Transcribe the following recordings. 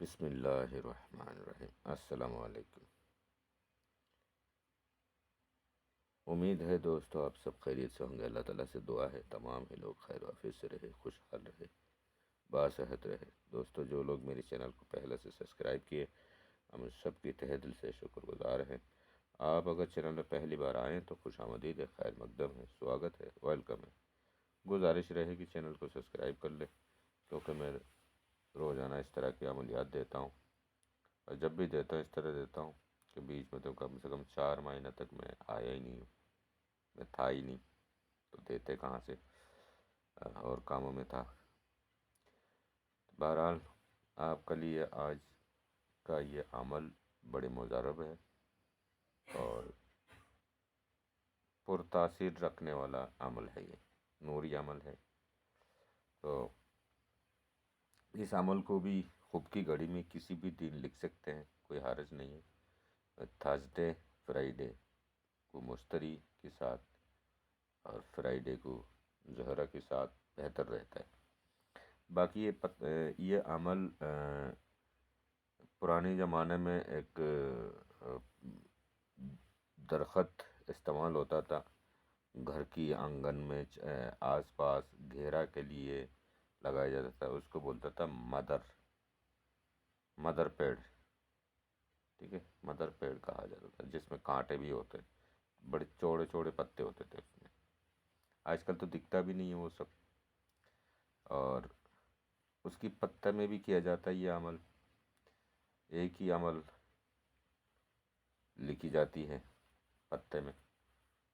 बिस्मिल्लाहिर्रहमानिर्रहीम। अस्सलामु अलैकुम। उम्मीद है दोस्तों आप सब खैरियत से होंगे। अल्लाह ताला से दुआ है तमाम ही लोग खैर वाफियत से रहे, खुशहाल रहे, बासेहत रहे। दोस्तों जो लोग मेरे चैनल को पहले से सब्सक्राइब किए, हम सब की तहे दिल से शुक्रगुजार हैं। आप अगर चैनल में पहली बार आएँ तो खुश आमदीद है, खैर मकदम है, स्वागत है, वेलकम है। गुजारिश रहेगी चैनल को सब्सक्राइब कर ले, क्योंकि मैं रोज़ाना इस तरह की अमलियात देता हूँ, और जब भी देता हूँ इस तरह देता हूँ कि बीच में तो कम से कम 4 महीने तक मैं आया ही नहीं हूँ, मैं था ही नहीं, तो देते कहाँ से, और कामों में था। बहरहाल आपके लिए आज का ये अमल बड़े मुजरब है और पुरतासीर रखने वाला अमल है, ये नूरी अमल है। तो इस अमल को भी खूब की घड़ी में किसी भी दिन लिख सकते हैं, कोई हर्ज नहीं है। थर्सडे फ्राइडे को मुश्तरी के साथ और फ्राइडे को जहरा के साथ बेहतर रहता है। बाकी ये अमल पुराने ज़माने में एक दरख्त इस्तेमाल होता था घर की आंगन में, आस पास घेरा के लिए लगाया जाता था। उसको बोलता था मदर पेड़। ठीक है, मदर पेड़ कहा जाता था, जिसमें कांटे भी होते, बड़े चौड़े चौड़े पत्ते होते थे उसमें। आजकल तो दिखता भी नहीं है वो सब। और उसकी पत्ते में भी किया जाता है ये अमल। एक ही अमल लिखी जाती है पत्ते में,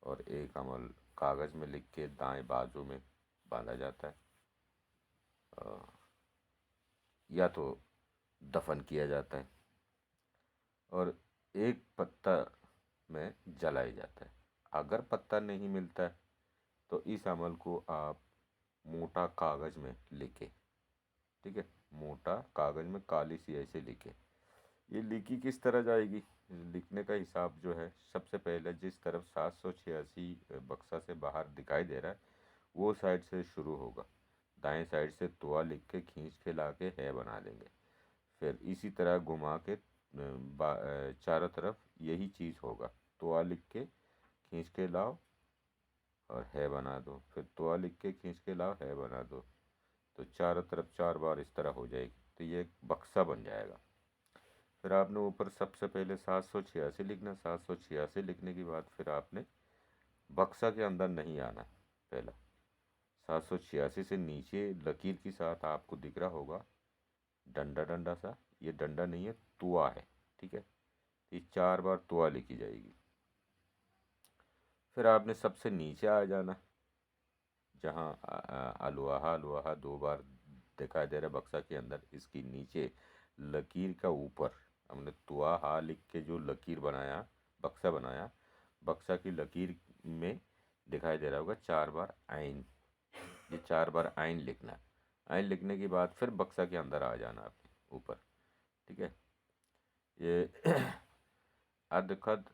और एक अमल कागज़ में लिख के दाएं बाजू में बांधा जाता है, या तो दफन किया जाता है, और एक पत्ता में जलाया जाता है। अगर पत्ता नहीं मिलता है तो इस अमल को आप मोटा कागज़ में लिखें। ठीक है, मोटा कागज़ में काली स्याही से लिखें। ये लिखी किस तरह जाएगी? लिखने का हिसाब जो है, सबसे पहले जिस तरफ 786 बक्सा से बाहर दिखाई दे रहा है वो साइड से शुरू होगा। दाएं साइड से तुआ लिख के खींच के ला के है बना देंगे। फिर इसी तरह घुमा के चारों तरफ यही चीज़ होगा। तुआ लिख के खींच के लाओ और है बना दो, फिर तुआ लिख के खींच के लाओ, है बना दो। तो चारों तरफ 4 बार इस तरह हो जाएगी, तो ये एक बक्सा बन जाएगा। फिर आपने ऊपर सबसे पहले 786 लिखना। 786 लिखने के बाद फिर आपने बक्सा के अंदर नहीं आना। पहला 786 से नीचे लकीर के साथ आपको दिख रहा होगा डंडा डंडा सा, ये डंडा नहीं है, तुआ है। ठीक है, ये 4 बार तुआ लिखी जाएगी। फिर आपने सबसे नीचे आ जाना, जहाँ अलवाहा अलवाहा 2 बार दिखाई दे रहा है बक्सा के अंदर, इसकी नीचे लकीर का ऊपर हमने तुआ हा लिख के जो लकीर बनाया, बक्सा बनाया, बक्सा की लकीर में दिखाई दे रहा होगा 4 बार आइन। ये 4 बार आइन लिखना है। आइन लिखने के बाद फिर बक्सा के अंदर आ जाना आपने ऊपर। ठीक है, ये अदखद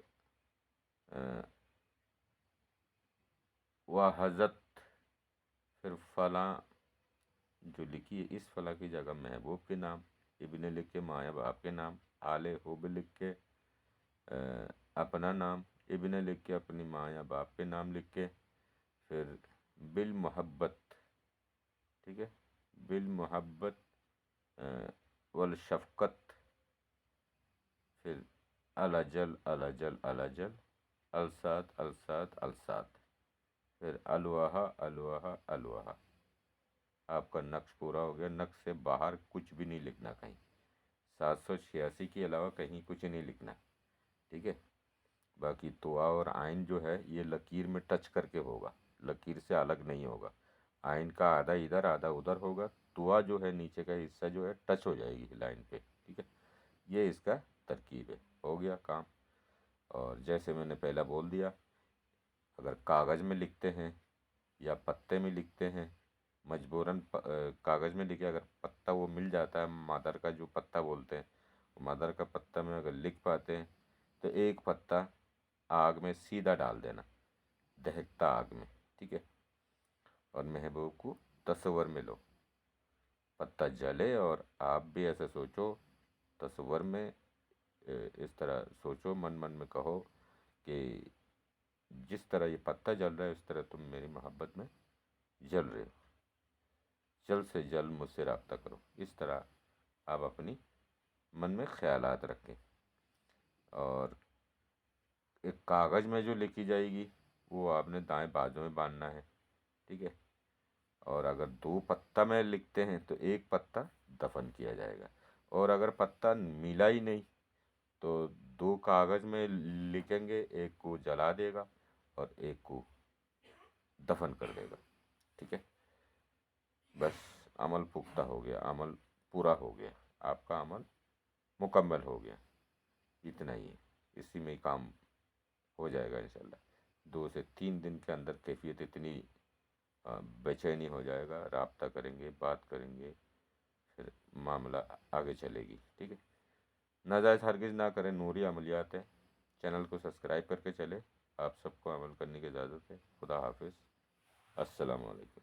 व हज़रत, फिर फलां जो लिखी है, इस फला की जगह महबूब के नाम, इब्ने लिख के माया बाप के नाम, आले हुब लिख के अपना नाम, इब्ने लिख के अपनी माँ या बाप के नाम लिख के, फिर बिल मोहब्बत। ठीक है, बिल मोहब्बत वल शफ़क़त, फिर अलजल अलजल अलजल, अलसात अलसात अलसात, फिर अलवाहा अलवाहा अलवाहा। आपका नक्श पूरा हो गया। नक्श से बाहर कुछ भी नहीं लिखना कहीं। 786 के अलावा कहीं कुछ नहीं लिखना। ठीक है, बाकी तुआ और आइन जो है ये लकीर में टच करके होगा, लकीर से अलग नहीं होगा। आइन का आधा इधर आधा उधर होगा। तुआ जो है नीचे का हिस्सा जो है टच हो जाएगी लाइन पे। ठीक है, ये इसका तरकीब है। हो गया काम। और जैसे मैंने पहला बोल दिया, अगर कागज़ में लिखते हैं या पत्ते में लिखते हैं, मजबूरन कागज़ में लिखे, अगर पत्ता वो मिल जाता है, मादर का जो पत्ता बोलते हैं, मादर का पत्ता में अगर लिख पाते हैं तो एक पत्ता आग में सीधा डाल देना, दहकता आग में। ठीक है, और महबूब को तस्वर में लो, पत्ता जले और आप भी ऐसे सोचो तसव्वुर में इस तरह सोचो, मन मन में कहो कि जिस तरह ये पत्ता जल रहा है उस तरह तुम मेरी मोहब्बत में जल रहे हो, जल्द से जल्द मुझसे रब्ता करो। इस तरह आप अपनी मन में ख्यालात रखें। और एक कागज़ में जो लिखी जाएगी वो आपने दाएं बाजू में बांधना है, ठीक है। और अगर 2 पत्ता में लिखते हैं तो एक पत्ता दफन किया जाएगा, और अगर पत्ता मिला ही नहीं तो 2 कागज़ में लिखेंगे, एक को जला देगा और एक को दफन कर देगा, ठीक है। बस अमल पुख्ता हो गया, अमल पूरा हो गया, आपका अमल मुकम्मल हो गया। इतना ही है, इसी में ही काम हो जाएगा इंशाल्लाह। 2 से 3 दिन के अंदर कैफियत इतनी बेचैनी हो जाएगा, राब्ता करेंगे, बात करेंगे, फिर मामला आगे चलेगी, ठीक है। नाजायज़ हरगिज़ ना करें, नूरी अमलियात है। चैनल को सब्सक्राइब करके चले। आप सबको अमल करने की इजाज़त है। खुदा हाफिज़। अस्सलामु अलैकुम।